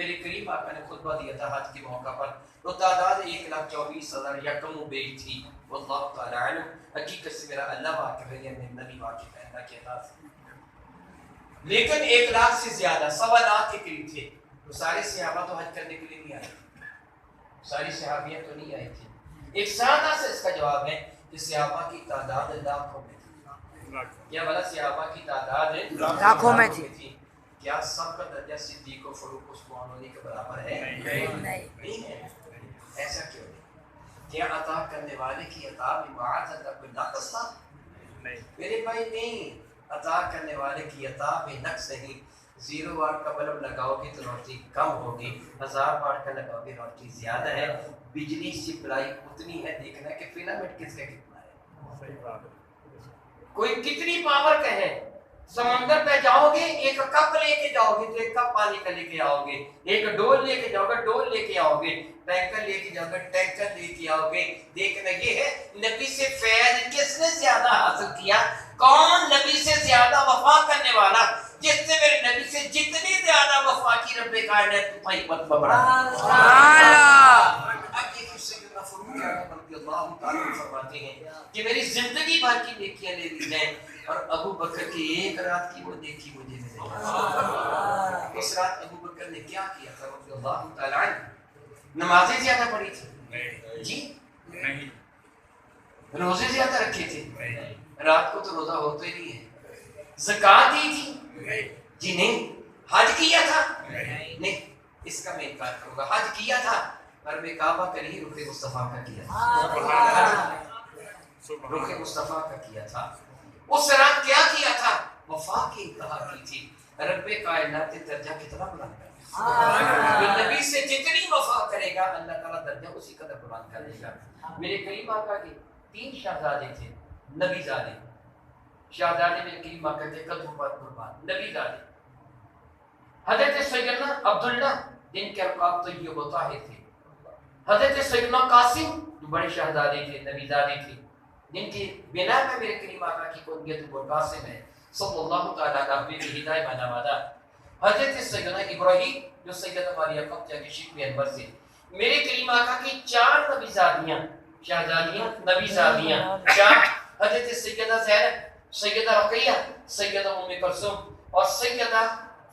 میرے کریم آقا نے خطبہ دیا تھا حج کے موقع پر، تو تعداد 1,24,000 یکم و بیج تھی، واللہ تعالی علم۔ حقیقت سے میرا اللہ واقف ہے یا میرے نبی واقف ہے، اللہ کے اعتراض سے، لیکن 1 لاکھ سے زیادہ، 1.25 لاکھ کے قریب تھے۔ تو سارے صحابہ تو حج کرنے کے لیے نہیں آئے، ساری صحابیاں تو نہیں آئی تھی۔ ایک سادہ سے اس کا جواب ہے کہ صحابہ کی تعداد لاکھوں میں تھی۔ کیا بلا صحابہ کی تعداد لاکھوں میں تھی؟ کیا سب کا درجہ صدیق و فاروق عثمان علی کے برابر ہے؟ نہیں ہے۔ ایسا کیوں نہیں؟ کیا عطا کرنے والے کی عطا میں معاذ اللہ کوئی نقص تھا؟ میرے بھائی نہیں، عطا کرنے والے کی عطا میں نقص نہیں۔ 0 واٹ کا بلب لگاؤ گے تو روشنی کم ہوگی، 1000 واٹ کا لگاؤ گے روشنی زیادہ ہے۔ بجلی سپلائی اتنی ہے، دیکھنا کہ فلامنٹ کس کا کتنا ہے، کوئی کتنی پاور کا ہے۔ سمندر پہ جاؤ گے، ایک کپ لے کے جاؤ گے تو 1 کپ پانی کا لے کے آؤ گے، ایک ڈول لے کے جاؤ گے ڈول لے کے آؤ گے، ٹینکر لے کے جاؤ گے ٹینکر لے کے آؤ گے۔ دیکھنا یہ ہے نبی سے فیض کس نے زیادہ حاصل کیا، کون نبی سے زیادہ وفا کرنے والا، جس نے میرے نبی سے جتنی زیادہ وفا کی رب کائنات تو ہی مت بڑا۔ اللہ تعالیٰ فرماتے ہیں کہ میری زندگی بھر کی نیکیاں لے لی جائیں اور ابو بکر کی 1 رات کی وہ نیکی مجھے ملے گی۔ اس رات ابو بکر نے کیا کیا تھا رضی اللہ تعالیٰ عنہ؟ نمازیں زیادہ پڑھی تھی جی نہیں، روزے زیادہ رکھے تھے، رات کو تو روزہ ہوتا ہی نہیں ہے، زکوٰۃ دی تھی جی نہیں، حج کیا تھا نہیں، اس کا میں انکار کروں گا، حج کیا تھا پر میں کعبہ کا نہیں رخ مصطفیٰ کا کیا تھا، رخ مصطفیٰ کا کیا تھا۔ اس رات کیا کیا تھا؟ وفا کی انتہا کی تھی۔ رب کائنات درجہ کتنا بلند ہے، نبی سے جتنی وفا کرے گا اللہ تعالیٰ درجہ اسی قدر بلند کرے گا۔ میرے کریم آقا کے 3 شہزادے تھے، نبی زادے، شہزادے میرے کریم آقا کے قدم پر قربان، نبی زادے۔ حضرت سیدنا عبداللہ جن کے القاب طیب و طاہر تھے، حضرت سیدنا قاسم جو بڑے شہزادے تھے، نبی زادے تھے، جن کی بنا میں میرے کریم آقا کی کنیت ابو القاسم ہے صلی اللہ تعالیٰ علیہ وسلم ہدایت بنا وادا۔ حضرت سیدنا ابراہیم جو سیدنا ماریہ قبطیہ کے شکل انور سے، میرے کریم آقا کی 4 نبی زادیاں، شہزادیاں نبی زادیاں، 4، حضرت سیدہ زینب، سیدہ رقیہ، سیدہ ام کلثوم اور سیدہ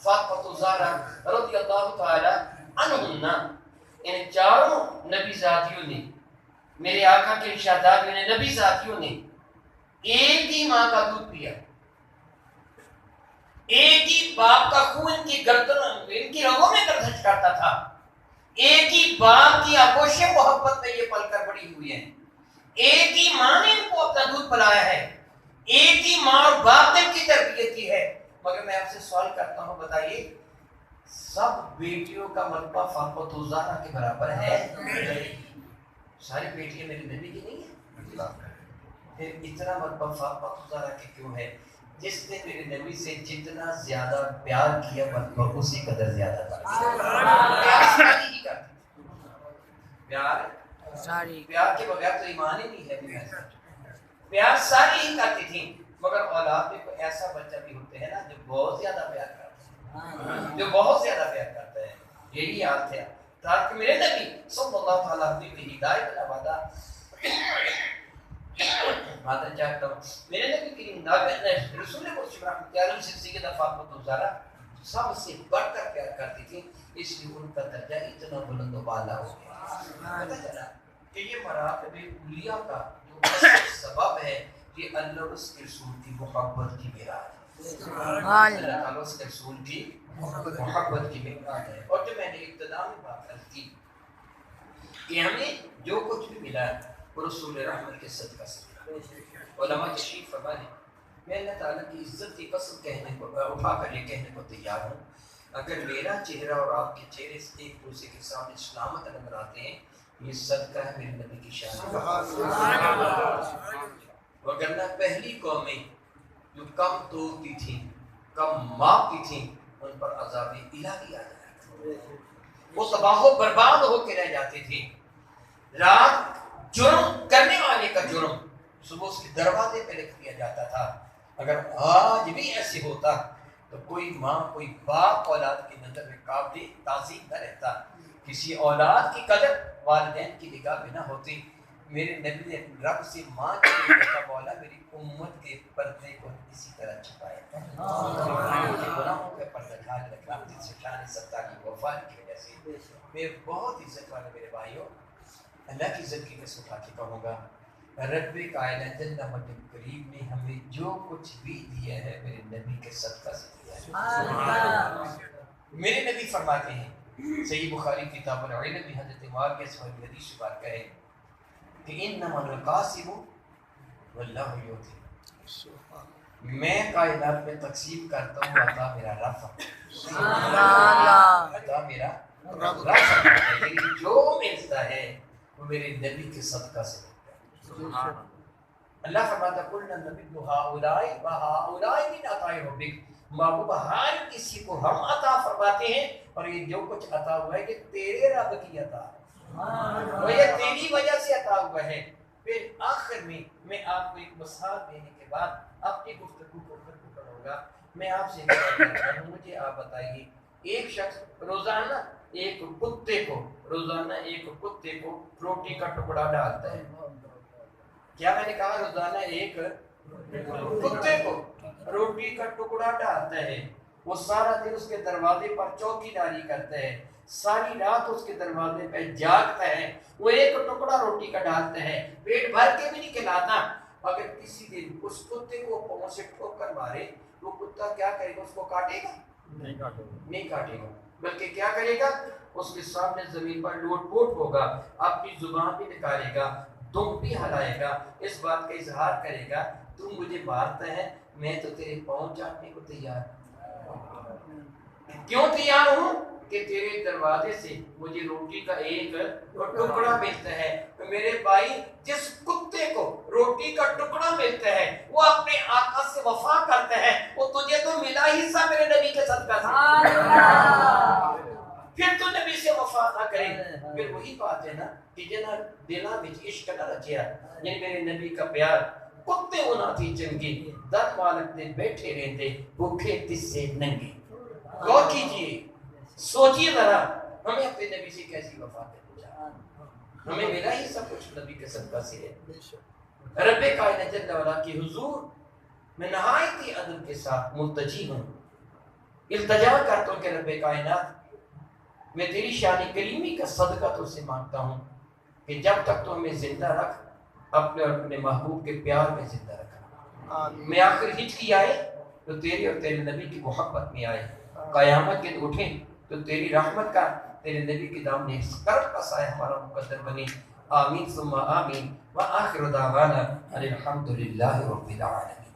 فاطمہ الزہرا رضی اللہ تعالی عنہن۔ ان 4 نبی زادیوں نے، میرے آقا کے شہزادیوں نے، نبی زادیوں نے ایک ہی ماں کا دودھ پیا، ایک ہی باپ کا خون ان کی گردن، ان کی رگوں میں گردش کرتا تھا، ایک ہی باپ کی آغوش محبت میں یہ پل کر بڑی ہوئی ہیں، ایک ہی ماں نے ان کو اپنا دودھ پلایا ہے، ایک ہی ماں اور باپ نے ان کی تربیت کی ہے۔ مگر میں آپ سے سوال کرتا ہوں، بتائیے سب بیٹیوں کا مرتبہ فاطمہ الزہرا کے برابر ہے؟ ساری بیٹیاں میرے نبی کی نہیں ہیں، پھر اتنا مرتبہ فاطمہ الزہرا کے کیوں ہے؟ جس نے میرے نبی سے جتنا زیادہ پیار کیا مرتبہ اسی قدر زیادہ تھا۔ پیار ساری ہی کرتی تھی، پیار کے بغیر تو ایمان ہی نہیں ہے، پیار ساری ہی کرتی تھی۔ مگر اولاد میں کوئی ایسا بچہ بھی ہوتے ہیں نا جو بہت زیادہ پیار کرتا ہے، جو بہت زیادہ پیار کرتا ہے، یہی حال تھا تاکہ میرے نبی صلی اللہ تعالیٰ علیہ وسلم ہدایت کا وعدہ ماتا چاہتا ہوں، میرے نبی کریم رسول مرشد رحمت اللہ علیہ سے سیدہ فاطمہ الزہرا سب سے بڑھ کر پیار کرتی تھی، اس لیے ان کا درجہ اتنا بلند و بالا ہو گیا۔ پتہ چلا کہ یہ مراتب اولیاء کا جو سبب ہے کہ اللہ اس کے رسول کی محبت کی معراج ہے، اللہ تعالیٰ اس کے رسول کی محبت کی معراج ہے۔ اور جو میں نے ابتدا میں بات کی کہ ہمیں جو کچھ بھی ملا وہ رسول رحمت کے صدقہ سے ملا۔ علماء تشریف فرما ہے، میں اللہ تعالیٰ کی عزت کی قسم کہنے کو اٹھا کر یہ کہنے کو تیار ہوں، اگر میرا چہرہ اور آپ کے چہرے سے ایک دوسرے کے سامنے سلامت نظر آتے ہیں، یہ صدقہ ہے میرے نبی کی شان کا۔ وگرنہ پہلی قومیں جو کم توڑتی تھیں، کم ماپتی تھیں، ان پر عذاب الہی آ جاتا تھا، وہ تباہ و برباد ہو کے رہ جاتی تھی۔ رات جرم کرنے والے کا جرم صبح اس کے دروازے پہ لکھ دیا جاتا تھا۔ اگر آج بھی ایسے ہوتا تو کوئی ماں کوئی باپ اولاد کی نظر میں قابل تعظیم نہ رہتا، کسی اولاد کی قدر والدین کی نگاہ میں نہ ہوتی۔ میرے نبی نے رب سے ماں کے لیے کہا مولا میری امت کے پردے کو اسی طرح چھپائے، گناہوں کا پردہ ڈھال رکھنا جن سے شان ستا کی وفا کی وجہ سے۔ میں بہت عزت والے میرے بھائیوں، اللہ کی عزت کی قسم اٹھا کے کہوں گا، رب کائنات جل مجد کریم نے ہمیں جو کچھ بھی دیا ہے میرے نبی کے صدقہ سے دیا ہے۔ میرے نبی فرماتے ہیں صحیح بخاری کتاب العلم میں حضرت معاویہ سے مروی حدیث بات کہے کہ انما القاسم واللہ یعطی، میں کائنات میں تقسیم کرتا ہوں، عطا میرا رب عطا میرا رب ہے، جو ملتا ہے وہ میرے نبی کے صدقہ سے ملتا ہے۔ اللہ فرماتا ہے قُلْ نَنْبِذُ هَٰؤُلَاءِ وَهَٰؤُلَاءِ مِنْ عَطَاءِ رَبِّكَ، محبوب ہر کسی کو ہم عطا فرماتے ہیں، اور یہ جو کچھ عطا ہوا ہے یہ تیرے رب کی عطا ہے، اور یہ تیری وجہ سے عطا ہوا ہے۔ پھر آخر میں آپ کو ایک مثال دینے کے بعد اپنی گفتگو کو ختم کروں گا۔ میں آپ سے کرتا ہوں، مجھے آپ بتائیے ایک شخص روزانہ ایک کتے کو روٹی کا ٹکڑا ڈالتا ہے، کیا میں نے کہا روزانہ ایک کتے کو روٹی کا ٹکڑا ڈالتا ہے، وہ سارا دن اس کے دروازے پر چوکی داری کرتا ہے، ساری رات اس کے دروازے پہ جاگتا ہے، وہ ایک ٹکڑا روٹی کا ڈالتا ہے، پیٹ بھر کے بھی نہیں کھلاتا۔ اگر کسی دن اس کتے کو پاؤں سے ٹھوکر مارے، وہ کتا کیا کرے گا؟ اس کو کاٹے گا؟ نہیں کاٹے گا، بلکہ کیا کرے گا؟ اس کے سامنے زمین پر لوٹ پوٹ ہوگا، اپنی زبان بھی نکالے گا، دم بھی ہلائے گا، اس بات کا اظہار کرے گا تو مجھے مارتا ہے، میں تو تیرے پاؤں چاٹنے کو تیار ہوں۔ کیوں تیار ہوں؟ کہ تیرے دروازے سے مجھے روٹی کا ایک ٹکڑا ملتا ہے۔ تو میرے بھائی، جس کتے کو روٹی کا ٹکڑا ملتا ہے وہ اپنے آقا سے وفا کرتا ہے، وہ تجھے تو ملا ہی سا میرے نبی کے صدقہ سے، پھر تو نبی سے وفا نہ کرے۔ پھر وہی بات ہے نا کہ جنا دلاں وچ عشق نہ رچیا، یعنی میرے نبی کا پیار کتے ہونا تھی چنگی، در مالک دے بیٹھے رہتے بھوکے تس سے ننگے۔ غور کیجئے، سوچئے ذرا، ہمیں اپنے نبی سے کیسی وفا کرنی چاہیے؟ ہمیں ملا ہی سب کچھ نبی کے صدقہ سے ہے۔ رب کائنات جل وعلا کی حضور میں نہایت ہی ادب کے ساتھ ملتجی ہوں، التجا کرتا ہوں کہ رب کائنات میں تیری شان کریمی کا صدقہ تو سے مانگتا ہوں کہ جب تک تو ہمیں زندہ رکھ، اپنے اور اپنے محبوب کے پیار میں زندہ رکھنا۔ میں آخر ہچکی آئے تو تیری اور تیرے نبی کی محبت میں آئے، قیامت کے اٹھیں تو تیری رحمت کا، تیرے نبی کی دامن کرب کا سایہ ہمارا مقدر بنے۔ آمین ثم آمین، وآخر دعوانا الحمدللہ رب العالمین۔